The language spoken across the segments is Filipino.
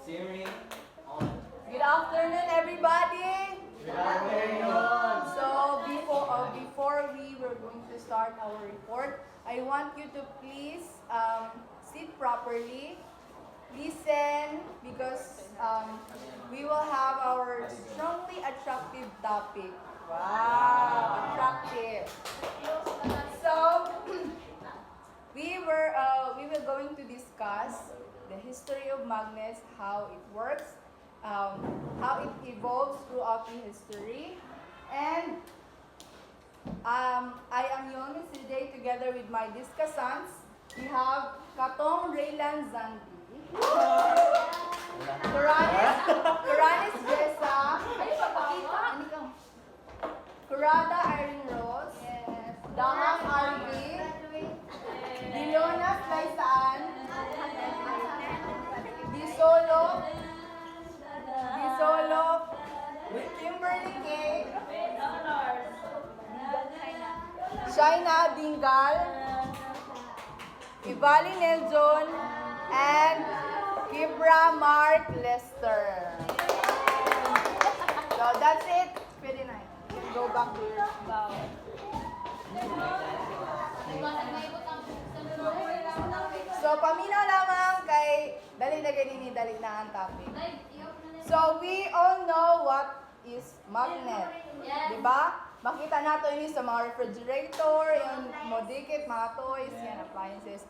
Siri on. Good afternoon, everybody. Good afternoon. So before we were going to start our report, I want you to please sit properly, listen, because we will have our strongly attractive topic. Wow, attractive. So we were going to discuss the history of magnets, how it works, how it evolves throughout the history, and I am Yomi today together with my discussants. We have Katong Raylan Zandi, Kuranis Jessa, Ano ka? Kurada Irene Rose, Dahang Arby, Dilonas Laisaan, Disolo, Kimberly K, Shaina Dingal, Ivali Nelson, and Kibra Mark Lester. So that's it. Pwede na. You can go back to your bow. So, paminaw lamang kay dali na ganini, dali na ang topic. So, we all know what is magnet. Diba? Makita nato ini sa mga refrigerator, yung modikit, mga toys, yan, appliances.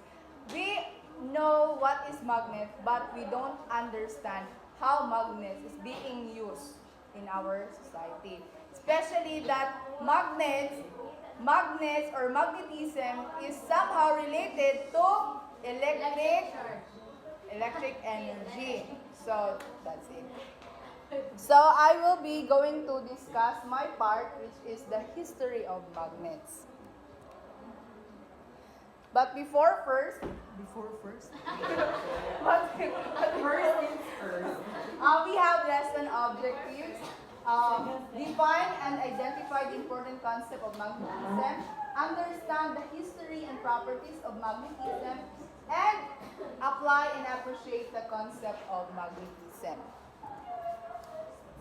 We know what is magnet, but we don't understand how magnet is being used in our society. Especially that magnets or magnetism is somehow related to electric energy. So that's it. So I will be going to discuss my part, which is the history of magnets. But first, we have lesson objectives. Define and identify the important concept of magnetism, understand the history and properties of magnetism, and apply and appreciate the concept of magnetism.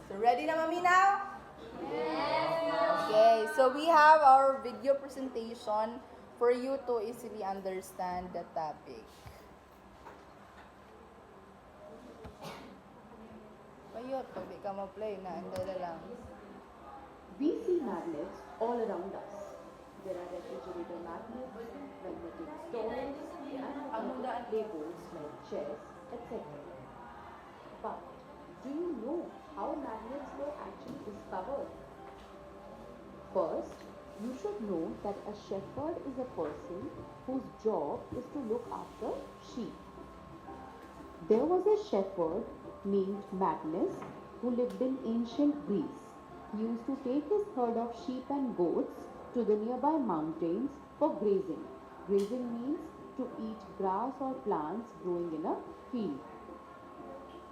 So ready na maminaw? Yes! Okay, so we have our video presentation for you to easily understand the topic. Bayot, pag di ka ma-play na, hindi na lang. We see magnets all around us. There are refrigerator magnets, magnetic storms, and other labels like chess, etc. But do you know how magnets were actually discovered? First, you should know that a shepherd is a person whose job is to look after sheep. There was a shepherd named Magnus who lived in ancient Greece. He used to take his herd of sheep and goats to the nearby mountains for grazing. Grazing means to eat grass or plants growing in a field.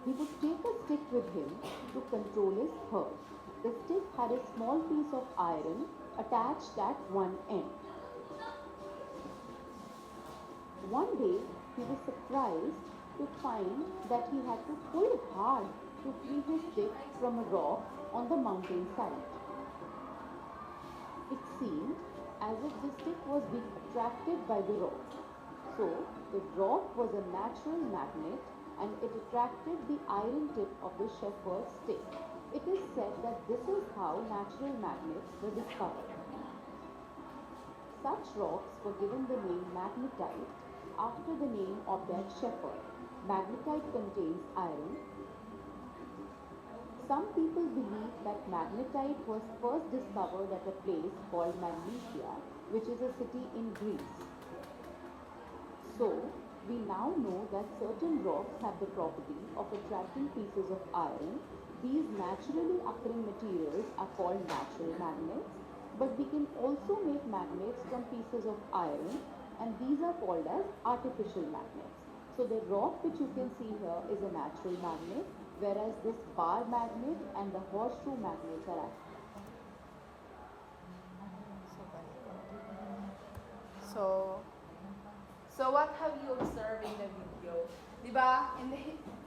He would take a stick with him to control his herd. The stick had a small piece of iron attached at one end. One day, he was surprised to find that he had to pull hard to free his stick from a rock on the mountainside. It seemed as if the stick was being attracted by the rock. So, the rock was a natural magnet and it attracted the iron tip of the shepherd's stick. It is said that this is how natural magnets were discovered. Such rocks were given the name magnetite after the name of their shepherd. Magnetite contains iron. Some people believe that magnetite was first discovered at a place called Magnesia, which is a city in Greece. So, we now know that certain rocks have the property of attracting pieces of iron. These naturally occurring materials are called natural magnets, but we can also make magnets from pieces of iron, and these are called as artificial magnets. So the rock which you can see here is a natural magnet, whereas this bar magnet and the horseshoe magnets are artificial. So what have you observed in the video? Di ba?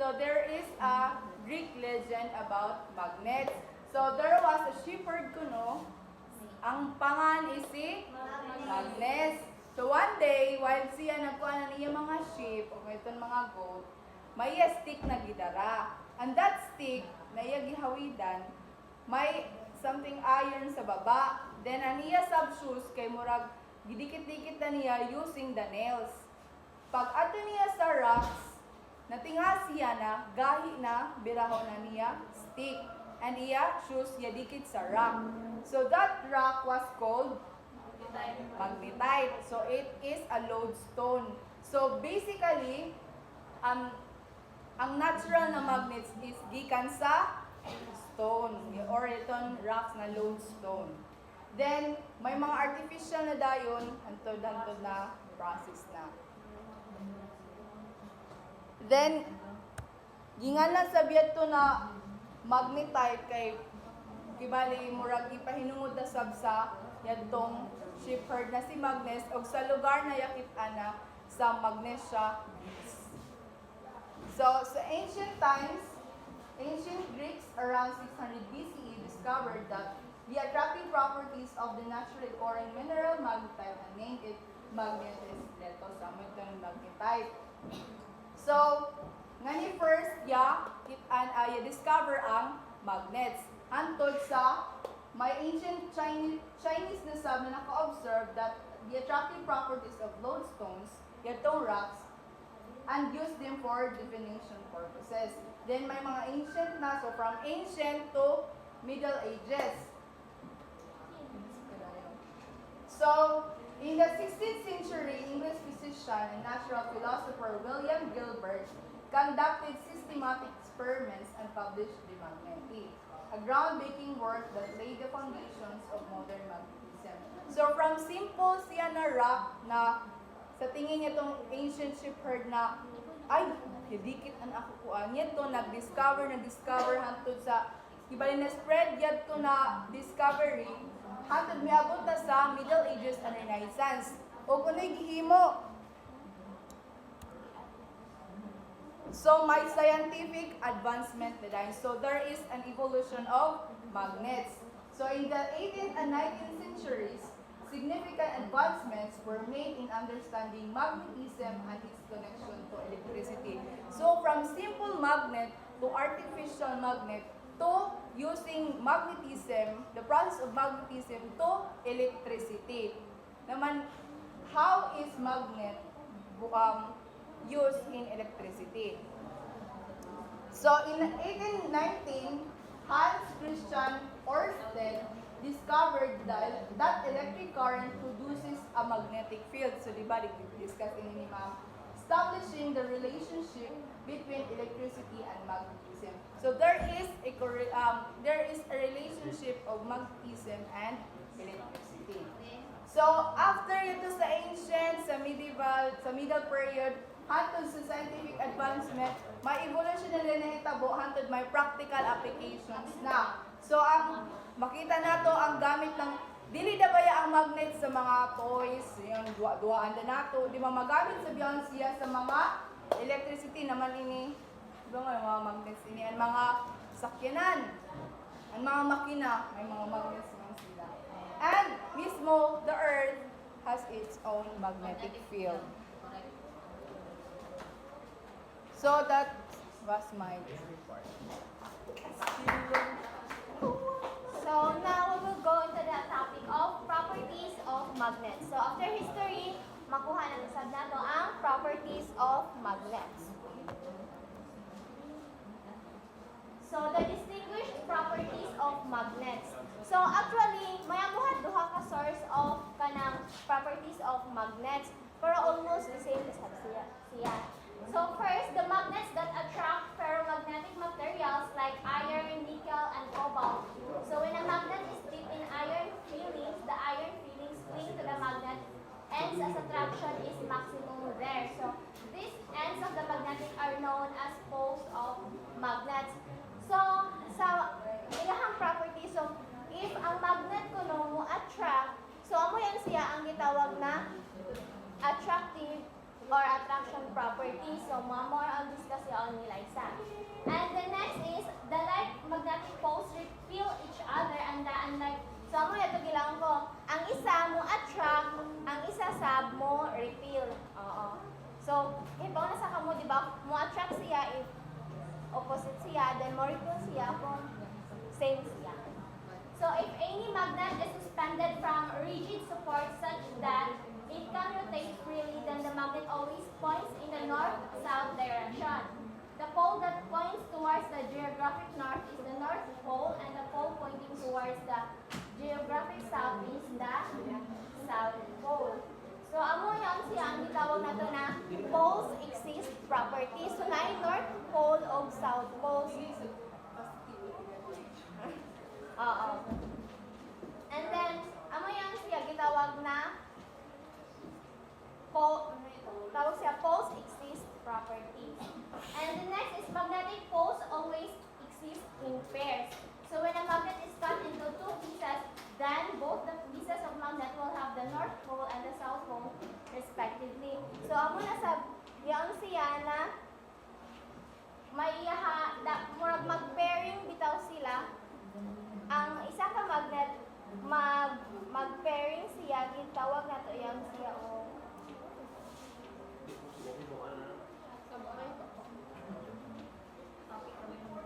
So there is a Greek legend about magnets. So there was a shepherd kuno. Ang pangan is si Magnus. So one day, while siya nagkuha na niya mga sheep o itong mga goat, may stick na gidara. And that stick na iya gihawidan, may something iron sa baba. Then aniya sub shoes kay murag gidikit-dikit na niya using the nails. Pag ato niya sa rocks, natinga siya na gahi na biraho na niya stick. And iya shoes ya dikit sa rock. So that rock was called magnetite. So it is a lodestone. So basically, ang natural na magnets is gikan sa stone or itong rocks na lodestone. Then may mga artificial na dayon antod na process na. Then gingalan sa biadto na magnetite kay kibali murag ipahinungod na sab sa yadtong shepherd na si Magnus og sa lugar na yakit-ana sa Magnesia, Greece. So sa ancient times, ancient Greeks around 600 BCE discovered that the attractive properties of the naturally occurring mineral magnetite and named it magnetis leto sa magnetite. So ngani first discover ang magnets. Hantod sa may ancient Chinese na sab na naka-observe that the attractive properties of lodestones, yatong rocks, and use them for divination purposes. Then may mga ancient na, so from ancient to Middle Ages. So, in the 16th century, English physician and natural philosopher William Gilbert conducted systematic experiments and published the magnetic, a groundbreaking work that laid the foundations of modern magnetism. So from simple siya na rock na sa tingin niya itong ancient shepherd na ay, hidikit ang ako kuan. Yan to nag-discover hantod sa ibali na spread yad to na discovery hantod miabot ta sa Middle Ages and Renaissance. O kuno'y gihimo. So may scientific advancement na dahil. So there is an evolution of magnets. So in the 18th and 19th centuries, significant advancements were made in understanding magnetism and its connection to electricity. So from simple magnet to artificial magnet to using magnetism, the process of magnetism to electricity. Naman, how is magnet used in electricity? So in 1819, Hans Christian Ørsted discovered that electric current produces a magnetic field. So di ba, discuss ini ni ma'am, establishing the relationship between electricity and magnetism. So there is a relationship of magnetism and electricity. So after ito sa ancient, sa medieval, sa middle period, hantod sa scientific advancement, may evolution na nahitabo, hantod may practical applications na. So ang makita nato ang gamit ng dili na baya ang magnet sa mga toys, yung duwaan na nato, di ba magamit sa biyan siya sa mga electricity naman ini, di ba nga mga magnets ini, ang mga sakyanan, ang mga makina, may mga magnets naman sila. And mismo, the earth has its own magnetic field. So that was my report. So now we will go into the topic of properties of magnets. So after history, makuha na usab nato ang properties of magnets. So the distinguished properties of magnets. So actually, may amuhat duha ka source of kanang properties of magnets, pero almost the same as siya. So first, the magnets that attract ferromagnetic materials like iron, nickel, and cobalt. So when a magnet is deep in iron filings, the iron filings cling to the magnet, ends as attraction is maximum there. So these ends of the magnetic are known as poles of magnets. So sa ilahang property, so if ang magnet kuno mo attract, so amo yan siya ang gitawag na attractive or attraction property. So more on siya on nila isa. And the next is the like magnetic poles repel each other and the unlike. So amo ito gilang ko. Ang isa mo attract, ang isa sab mo repel. Oo. So, hibaw na sa kamo, di ba? Mo attract siya if opposite siya, then mo repel siya kung same siya. So, if any magnet is suspended from rigid support such that it can rotate freely, then the magnet always points in the north-south direction. The pole that points towards the geographic north is the north pole, and the pole pointing towards the geographic south is the south pole. So, amo yan siya ang gitawag nato na poles exist property. So, na north pole o south pole. Oo. And then, amo yan siya gitawag na tawag siya poles exist properties. And the next is magnetic poles always exist in pairs. So when a magnet is cut into two pieces, then both the pieces of magnet will have the north pole and the south pole respectively. So amo na sa yang siya na may murag mag-pairing bitaw sila. Ang isa ka magnet mag-pairing siya gitawag nato yang siya o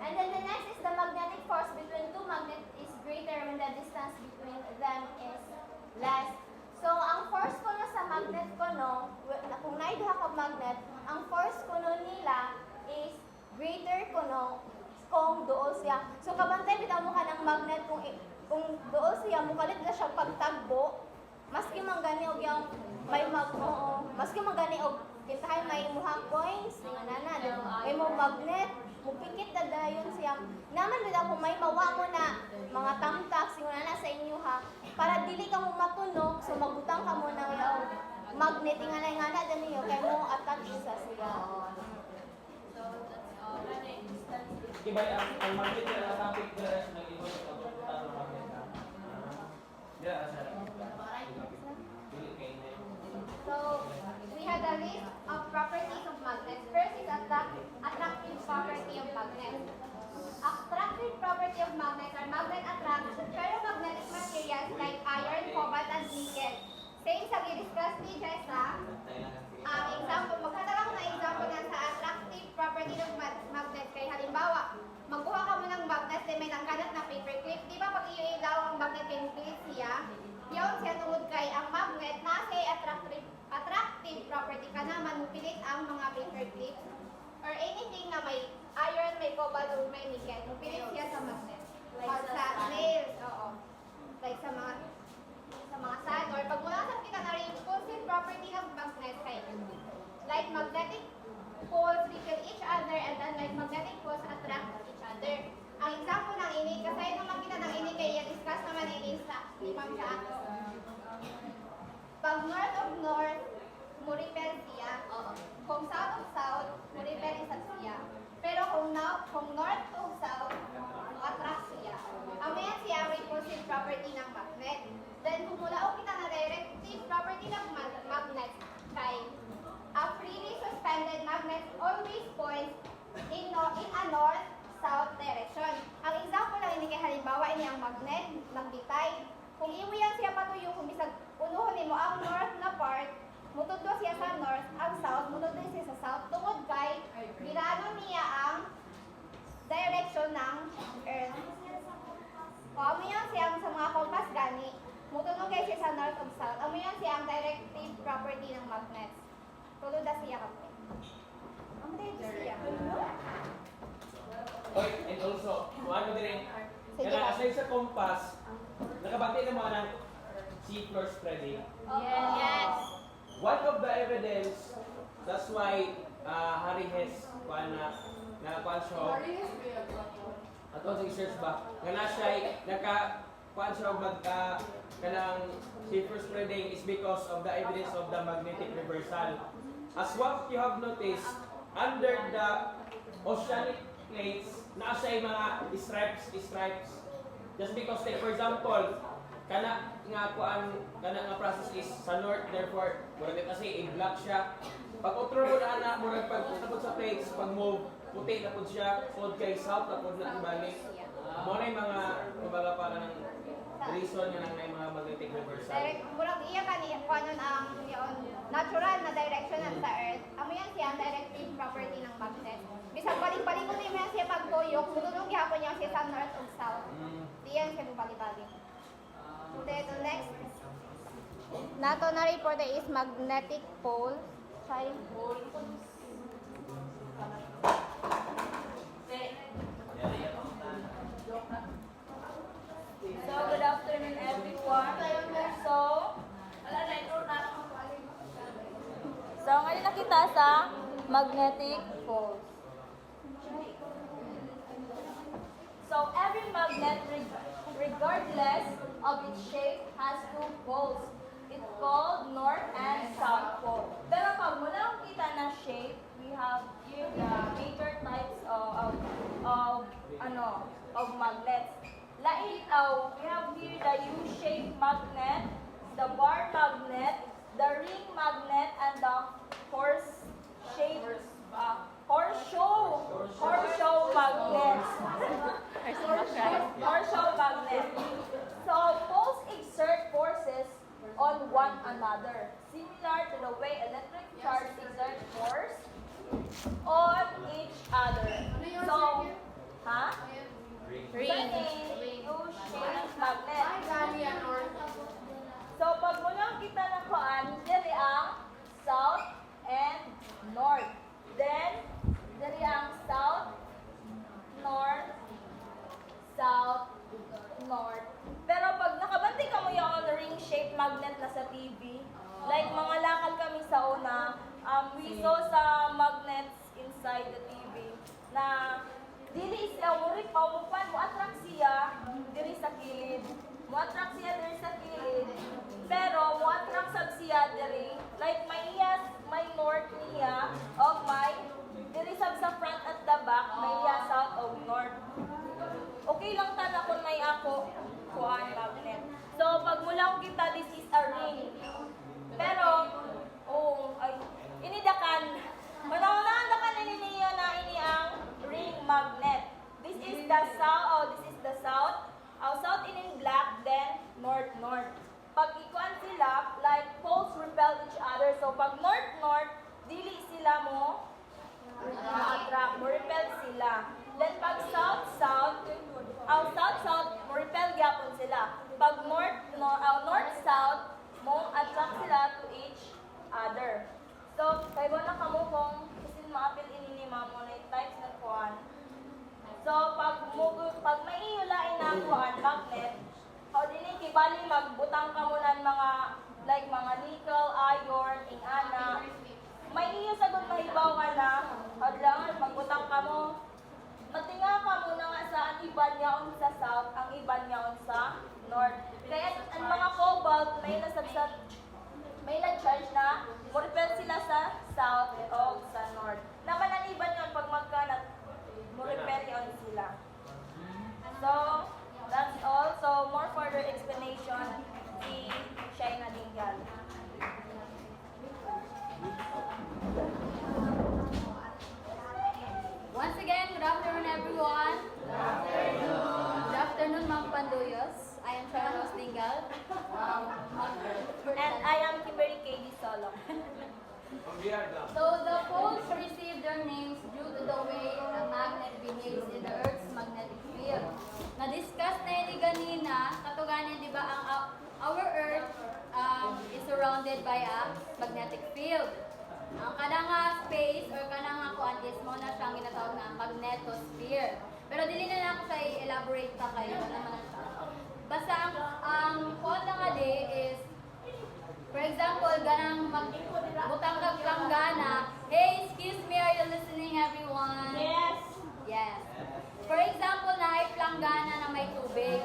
and then the next is the magnetic force between two magnets is greater when the distance between them is less. So, ang force ko no sa magnet ko no, kung naiduha ka magnet, ang force ko no nila is greater ko no kung dool siya. So, kabantay bitaw mo ka ng magnet kung dool siya, mukalit na siya pagtagbo, maski man gani og yung may maski man gani og kintahay may imuhang coins, may mo magnet, mupikit na dayon siya. Naman bitaw kung may mawa mo na mga tamtak, siguro na sa inyo ha, para dili ka mo matunog, so magbutang ka mo ng yung magnet, ingana din niyo, kaya mo attach sa siya. Iba ang magnet na topic na nag-iba sa pagpunta ng magnet na. Yeah, sir. So, we have a list of properties of magnets. First is attractive property of magnets. Attractive property of magnets are magnet attract ferromagnetic materials like iron, cobalt, and nickel. Same sa gi-discuss ni Jessa. Example, magkatalang na example nga sa attractive property ng magnet. Kay halimbawa, magkuha ka mo ng magnet na may nangkanat na paperclip. Di ba pag i-ilaw ang magnet kay clip siya? Yun siya tungod kay ang magnet na kay attractive property ka naman mupilit ang mga paperclip or anything na may iron, may cobalt, or may nickel. Mupilit siya sa magnet. Or sa nails, oo. Like sa mga sand. Or pag mula sa kita na rin, repulsive property ng magnet kay like magnetic poles repel each other and unlike magnetic poles attract each other. Ang example ng ini, kasi naman kita ng ini kaya discuss naman ini sa limang sa ato. Pag north of north, mo repel siya. Kung south of south, mo repel isa siya. Pero kung north to south, mo attract siya. Ang mayan siya ang repulsive property ng magnet. Then kung mula kita na directive property ng magnet kay a freely suspended magnet always points in a north-south direction. Ang example lang ini kay halimbawa ini ang magnet nagbitay. Kung iwiyan siya patuyo, kung bisag unuhon nimo ang north na part, mutudlo siya sa north, ang south mutudlo siya sa south tungod kay ginano niya ang direction ng earth. O amoy siya sa mga compass gani, mutudlo kay siya sa north ug south. Amoy siya ang directive property ng magnets. Tulod na siya kami. Amoy siya. Oy, and also, kung ano din, kaya aside sa compass, nakabati na mga ng C-floor spreading. Yes. One of the evidence, that's why Harry Hess, na siya, ato sa research ba, nga siya, kanang C-floor spreading is because of the evidence of the magnetic reversal. As what you have noticed, under the oceanic plates, nasa yung mga stripes. Just because, like, for example, kana nga process is sa north, therefore, kasi i-block siya. Pag outro mo na anak mo pag tapos sa plates, pag move, puti na po siya, fold kay south na po na ibalik. Mo na yung mga kumbaga para ng reason nga nang mga magnetic reversal. Direct, murag iya ka ni kuanon ang yon natural na direction ng sa Earth. Amo yan siya ang directive property ng magnet. Bisag balik-balik ko niya yan siya pagtuyok, mudulog gyapon niya siya sa north ug south. Diyan siya balik-balik. Then next nato na report is magnetic pole. Child pole. So, good afternoon everyone. So, ngayon nakita sa magnetic poles. So, every magnet, regardless of its shape, has two poles. It's called north and south pole. Pero pag mula ang kita na shape, we have here the major types of magnets. We have here the U-shaped magnet, the bar magnet, the ring magnet, and the horseshoe magnet. Horseshoe magnet. So poles exert forces on one another, similar to the way electric charge exert force on each other. So, ring U-shaped magnet. So, pag muna kita na kuan, diri ang south and north. Then, diri ang south, north, south, north. Pero pag nakabante ka mo yung ring-shaped magnet na sa TV, like mga lakal kami sa una, we saw sa magnets inside the TV na dili siya murik paumupan mo attract siya diri sa kilid. Mo attract siya diri sa kilid. Pero mo attract sab siya diri like may north niya of may diri sab sa front at the back may south of north. Okay lang tana kung may ako kuan magnet. So pag mula kita this is a ring. Pero inidakan manaunahan dakan niya na ini ang ring magnet. This is the south. South in black, then north. Pag ikuan sila, like poles repel each other. So pag north, dili sila mo attract, mo repel sila. Then pag south, mo repel gyapon sila. Pag north-south, mo attract sila to each other. So, kay mo na kamo kung kasi maapil ini ni mamo na types ng kuan. So, pag may iulain na kuan magnet, how dili kibali magbutang ka mo ng mga nickel, iron, ingana. May iyo sagod mahibaw ka na, hadlangan magbutang ka mo. Matinga ka muna nga sa ang iban niyaon sa south, ang iban niyaon sa north. Kaya ang mga cobalt may na-charge na mo-repel sila sa south o sa north. Naman ang iban yun pag magkanat, mo-repel yun sila. So, that's all. So, more further explanation, si Shaina Dingal. Once again, good afternoon everyone. Good afternoon, Ma'am Panduyos. I am Shaina Rose Dingal. And I am Kimberly K.D. Solo. So the poles receive their names due to the way a magnet behaves in the Earth's magnetic field. Na-discuss na yun ganina, katuganin di ba our Earth is surrounded by a magnetic field. Ang kanang space or kanang kuan is mo na siyang ginatawag na magnetosphere. Pero dili na ako sa i-elaborate pa kayo naman na siya. Basta ang kuan lang adi is for example, ganang magbutang kag planggana. Hey, excuse me, are you listening everyone? Yes. Yes. For example, na ay planggana na may tubig.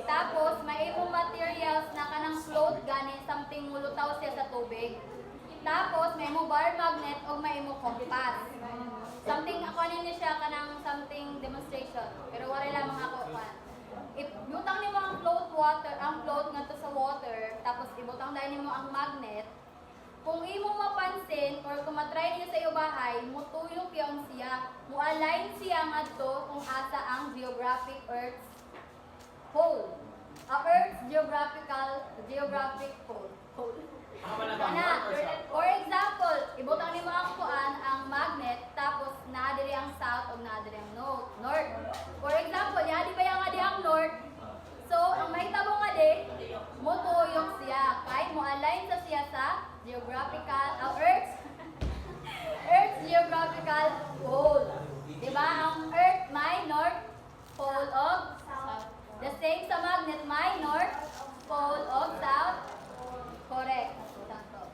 Tapos, may imong materials na kanang float gani, something mulutaw siya sa tubig. Tapos, may mo bar magnet o may mo compass. Something, ako niya siya kanang something demonstration. Pero wala lamang ako pa. If butang nimo ang float nga to sa water, tapos ibutang dahil nimo ang magnet, kung imo mapan mapansin or kung matry niya sa iyo bahay, mutuyok yon siya. Mu-align siya ngadto kung asa ang geographic Earth's pole. Earth's geographic pole. Kana, for example, ibutang nimo ang kuan ang magnet tapos naa diri ang south ug naa diri ang north. For example, ya di ba yang adi ang north? So, ang mahitabo nga di, mutuyok siya. Kay mo-align sa siya sa Earth's geographical pole. Diba? Ang Earth may north pole of south. The same sa magnet may north pole of south. Correct. Sakto.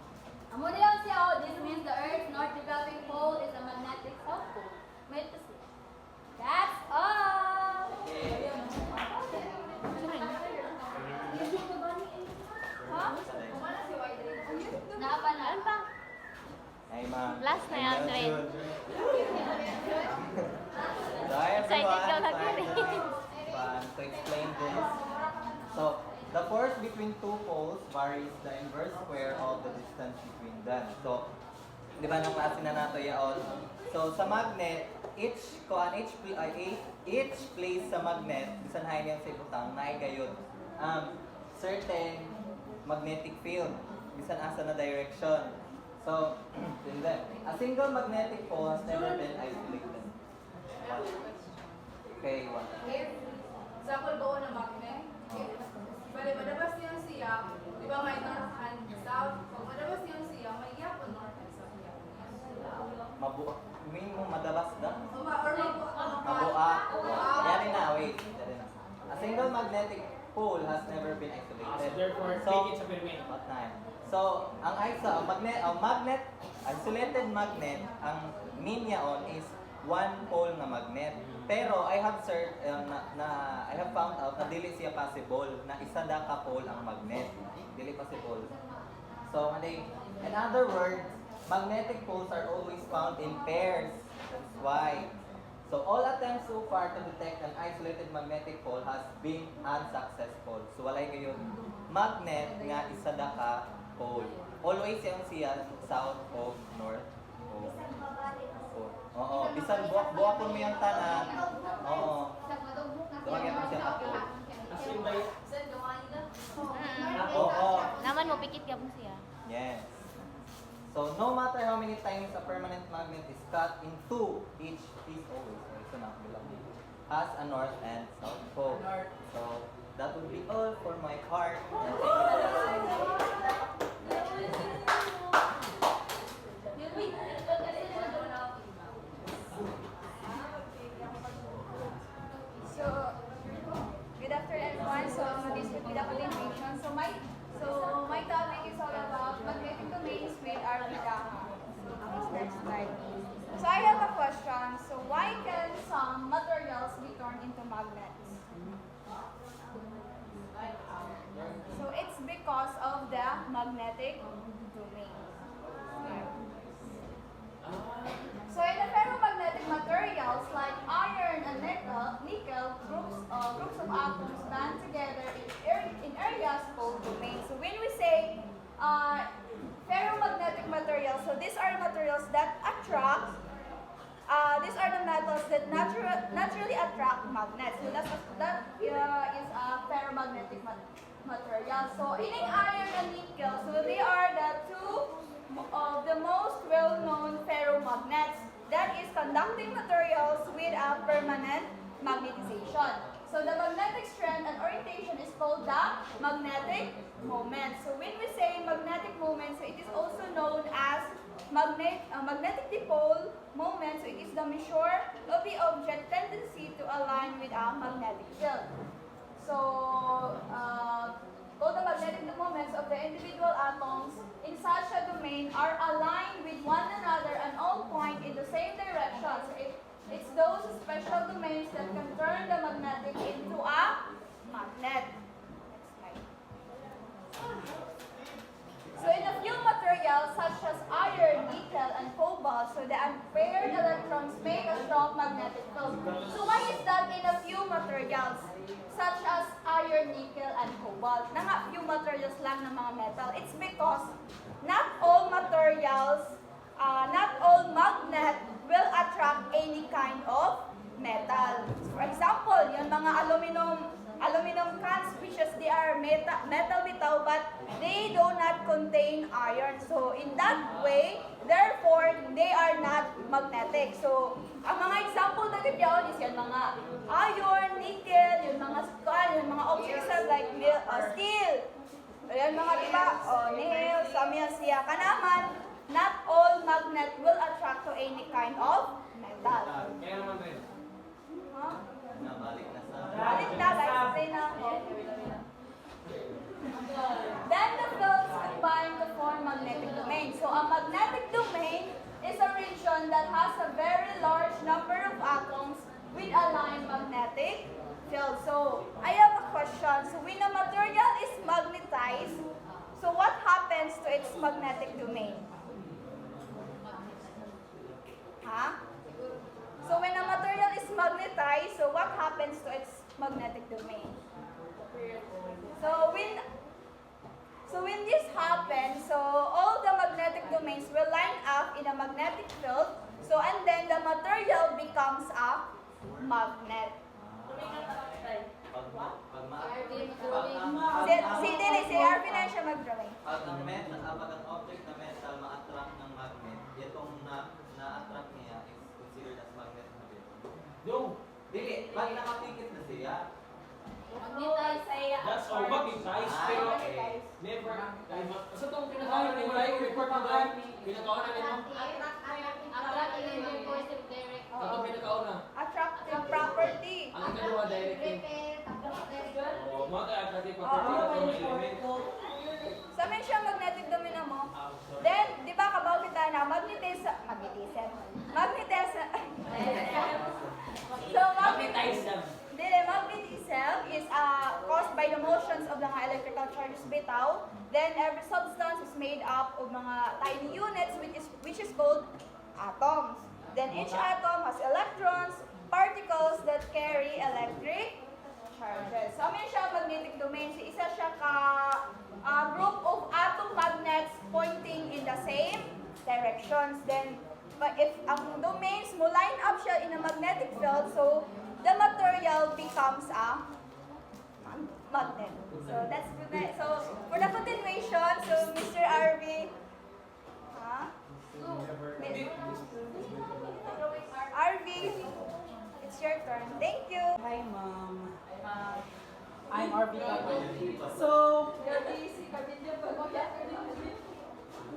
Amo diyan siya, oh, this means the Earth's north geographic pole is a magnetic south pole. May ito siya. That's all. Napa na? Ano pa? Hey, ma'am. Last na yan, Red. So, hi Excited ka everyone. lang, So, I'm Red. fun to explain this. So, the force between two poles varies the inverse square of the distance between them. So, di ba nang klase na nato yaon? So, sa magnet, each place sa magnet, bisan hay niyang sa ibutang, naigayod certain magnetic field, bisan asa na direction. So, yun din. A single magnetic pole has never been isolated. Okay, one. Example doon na magnet. Bale, madabas niyan siya, di ba may north and south? Pag madabas niyan siya, may yapon north and south. Mean mo madabas na? Mabua. Yan na, wait. Yan na. A single magnetic pole has never been isolated. Therefore, take it sa permit. What time? So, ang magnet, isolated magnet, ang mean niyaon is one pole na magnet. Pero I have I have found out na dili siya possible na isa da ka pole ang magnet. Dili possible. So, in other words, magnetic poles are always found in pairs. That's why. So, all attempts so far to detect an isolated magnetic pole has been unsuccessful. So, walay ngayon magnet nga isa da ka pole. Always yung siya south of north pole. Oo, bisan buwak mo yung tanan. Oo. Tumagyan mo siya ka pole. As in by Oo. Naman mo, pikit ka mo siya. Yes. So, no matter how many times a permanent magnet is cut in two, each piece always, ito na, bilang dito, has a north and south pole. So, that would be all for my part. And thank you for listening. So, good afternoon everyone. So, this will be the presentation. So, my topic is all about magnetic domains with our Vidaha. So, please next slide. So, I have a question. So, why can some materials be turned into magnets? So, it's because of the magnetic domain. So in the ferromagnetic materials like iron and nickel groups of atoms band together in areas called domains. So when we say ferromagnetic materials, so these are materials that attract. These are the metals that naturally attract magnets. So that is a ferromagnetic material. So in iron and nickel, so they are the two of the most well-known ferromagnets, that is conducting materials with a permanent magnetization. So the magnetic strength and orientation is called the magnetic moment. So when we say magnetic moment, so it is also known as magnetic dipole moment. So it is the measure of the object tendency to align with a magnetic field. So both the magnetic moments of the individual atoms in such a domain are aligned with one another and all point in the same direction. So it's those special domains that can turn the magnetic into a magnet. Next slide. So in a few materials such as iron, nickel, and cobalt, so the unpaired electrons make a strong magnetic field. So why is that in a few materials such as iron, nickel, and cobalt. Na nga few materials lang ng mga metal. It's because not all materials, not all magnet will attract any kind of metal. For example, yung mga aluminum cans, which is they are metal bitaw, but they do not contain iron. So in that way, therefore, they are not magnetic. So ang mga example na gibyaon is yung mga iron, nickel, yung mga objects like steel, yung mga diba, nail, samya siya, kanaman, not all magnet will attract to any kind of metal. Kaya naman rin. Huh? Nabalik na sa... Balik na, guys. Explain na ako. Then the fields combine to form magnetic domain. So a magnetic domain is a region that has a very large number of atoms with aligned magnetic field. So I have a question. So when a material is magnetized, so what happens to its magnetic domain? Huh? So when a material is magnetized, so what happens to its magnetic domain? So when this happens, so all the magnetic domains will line up in a magnetic field. So and then the material becomes a magnet. Si Arvin na siya mag-drawing. Pag ang object na metal ma-attract ng magnet, itong na-attract niya is considered as magnet na din. Yung, Dili, pag nakapikit na siya, that's all magnetized, Ah, pero okay. never. Sa itong pinakawalan ni Malay, report mo ba? Pinakawalan ni mo? Itong pinakauna. Attractive property. Ang ikalawa, directing. O, mga ka-attractive property na itong element. Sa men siya magnetic domain na mo. Then, di ba kabaw kita na magnetism. So, Magnetize yan. magnetism is caused by the motions of mga electrical charges bitaw. Then, every substance is made up of mga tiny units which is called atoms. Then, each atom has electrons, particles that carry electric charges. So, may siya magnetic domain. So, isa siya ka group of atom magnets pointing in the same directions. Then, if ang domains mo line up siya in a magnetic field, so the material becomes a magnet. So that's good. So for the continuation, so Mr. RV, RV, it's your turn. Thank you. Hi, Mom. I'm RB. So,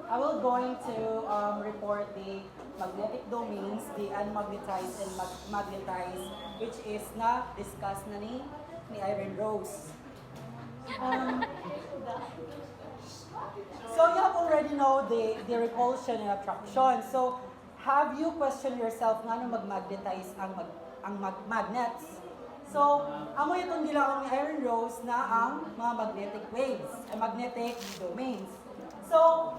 I will going to report the magnetic domains, the unmagnetized and magnetized, which is na discussed na ni Iron Rose. So you have already know the repulsion and attraction. So have you questioned yourself nga nung mag-magnetize ang magnets? So, amo itong gilaong ni Iron Rose na ang mga magnetic waves, magnetic domains. So,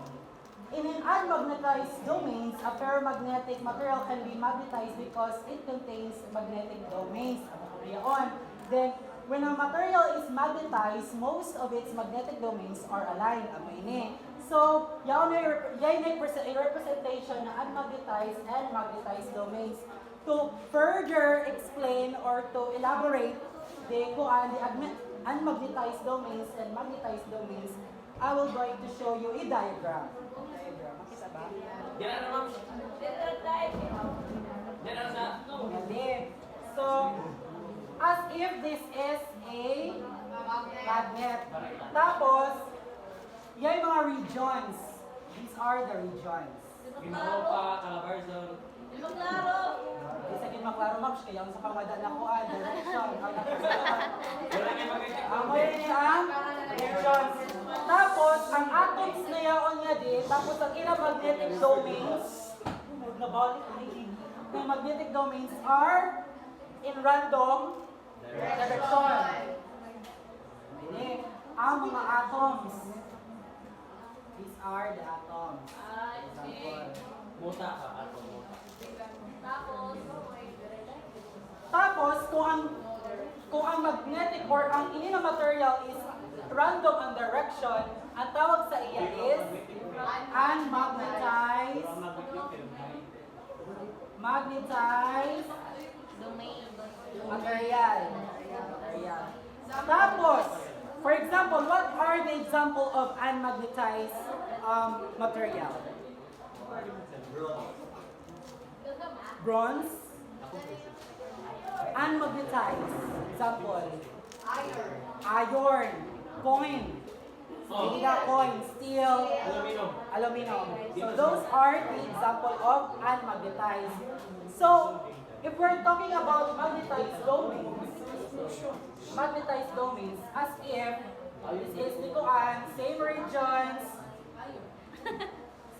in an unmagnetized domains, a ferromagnetic material can be magnetized because it contains magnetic domains. Then, when a material is magnetized, most of its magnetic domains are aligned. So, yan ay representation na unmagnetized and magnetized domains. To further explain or to elaborate the unmagnetized domains and magnetized domains, I will going to show you a diagram. Makita ba? Yan na, ma'am. Yan na sa... Hindi. So, as if this is a magnet. Tapos, yan yung mga regions. These are the regions. Ginoopa, Calabarzon. Isa gin maklaro, ma'am, kaya ang sa pamada na ko, direction. Wala kayo mag-isip. Amo yun ang regions. Tapos, ang atoms na yaon nga di, tapos ang ilang magnetic domains, nabalik na yung magnetic domains are in random direction. Hindi. Ang mga atoms. These are the atoms. Example. Muta ka, ato muta. Tapos, kung ang magnetic or ang ini na material is random ang direction, ang tawag sa iya is unmagnetized material. Tapos, for example, what are the example of unmagnetized material? Bronze. Unmagnetized. Example. Iron. Coin. Coin. Steel. Aluminum. So those are the example of unmagnetized. So, if we're talking about magnetized domains, as if this is likuan, same regions,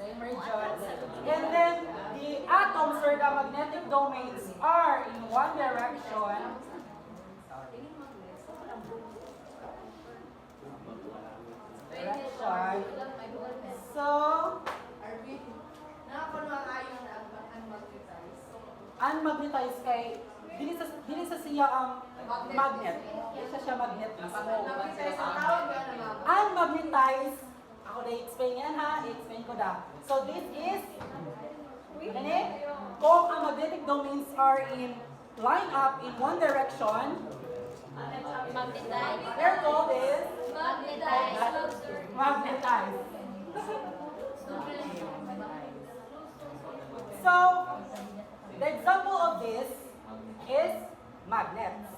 and then the atoms where the magnetic domains are in one direction, so unmagnetized kay dili sa siya ang magnet. Dili siya magnet mismo. Unmagnetized, ako na explain yan ha, i-explain ko da. So this is kung ang magnetic domains are in line up in one direction, they're called is magnetized. So, the example of this is magnets.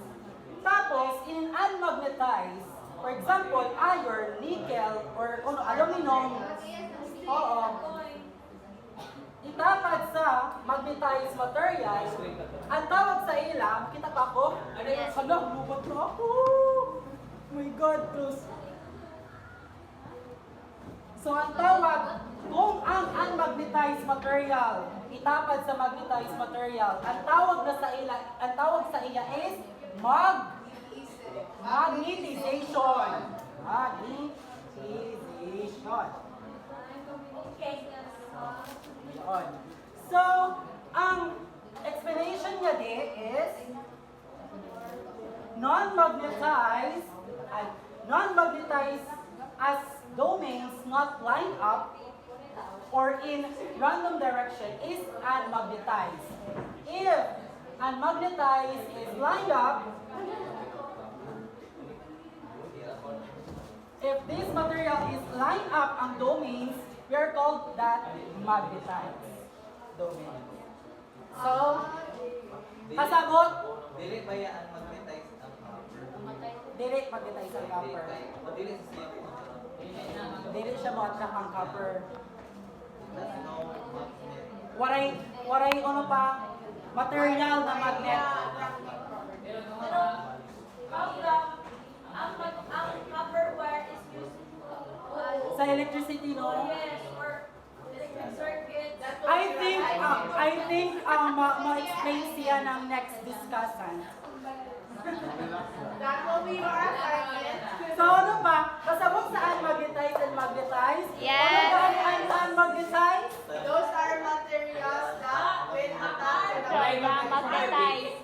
Tapos, in unmagnetized, for example, iron, nickel, or aluminum, itapad sa magnetized material, ang tawag sa ilang, kita pa ako? Hala, lubot na ako! Oh my God, close. So, ang tawag, kung ang unmagnetized material, itapad sa magnetized material, ang tawag sa iya is magnetization. Magnetization. Yun. So, ang explanation niya is non-magnetized as domains not lined up or in random direction is unmagnetized. If unmagnetized is lined up, if this material is lined up ang domains, we are called that magnetized domain. So, kasagot, Dili ba yan magnetized ang copper? dili magnetized ang copper. O dili sa siya po? Dili siya mo-attract ang copper. There's no magnet. Waray ano pa, material na magnet. Ang copper wire is used Sa electricity, no? for electric circuits. I think ma-explain siya ng next discussant. That will be your assignment. So ano pa? Kasabot sa unmagnetized and magnetized? Yes. Ano ba ang unmagnetized? Those are materials that will attach to the Magnetized.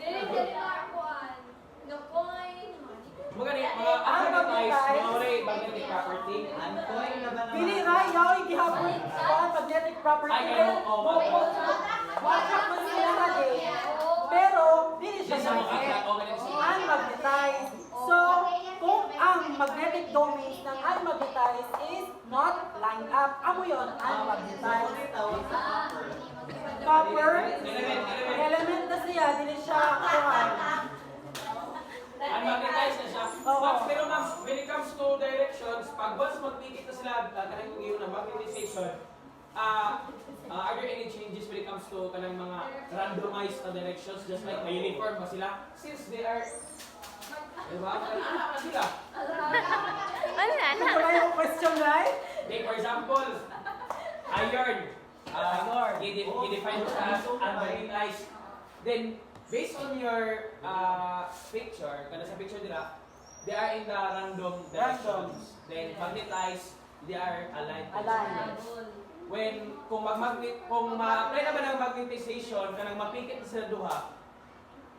Mga unmagnetized, mga walay magnetic property. Ang coin na ba Dili naman? ra yaw gihapon sa magnetic property. Ay, ganun, Watch mo siya eh. Pero dili siya Di sa mga magnet. ganun siya. Unmagnetized. So, kung ang magnetic domains ng unmagnetized is not lined up, amo yun, unmagnetized. Tawag sa copper. Copper, Element. element na siya, dili siya kuhan. Unmagnetized na siya. Oo. Ma'am, pero ma'am, when it comes to directions, pag once magpikit na sila, kanang yung na magnetization, are there any changes when it comes to kanang mga randomized na directions, just like may uniform ba sila? Since they are, diba? Ano pa sila? Ano ba yung question, right? Like for example, iron. I-define mo siya as unmagnetized. Then, based on your picture, kada sa picture nila, they are in the random directions. Then, magnetized, they are aligned. Aligned. When, kung ma-apply naman ang magnetization, kanang mapikit sa duha,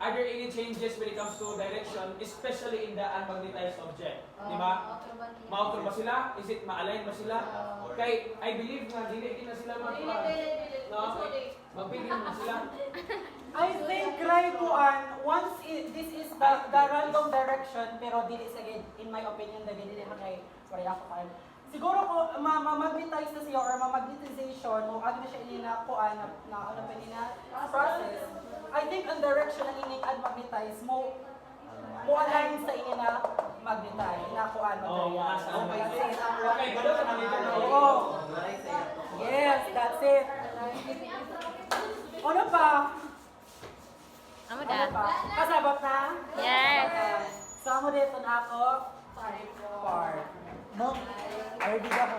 are there any changes when it comes to direction, especially in the unmagnetized object? Di ba? Ma-outer ba sila? Is it ma-align ba sila? Kay, I believe na dili na sila magpigil na sila. I think right kuan once this is the random direction pero dili sa in my opinion dili na kay sorry ako kayo. Siguro ko ma-magnetize na siya or ma-magnetization o ano na siya inina kuan na ano pa nina process. I think ang direction ng ining magnetize mo align sa inina magnetize na kuan material. Okay, gano'n na namin Oo. Yes, that's it. Ano pa? Amo Ano da. pa? Kasabot na? Yes. So, amo dito na ako. Part. No? Already ako.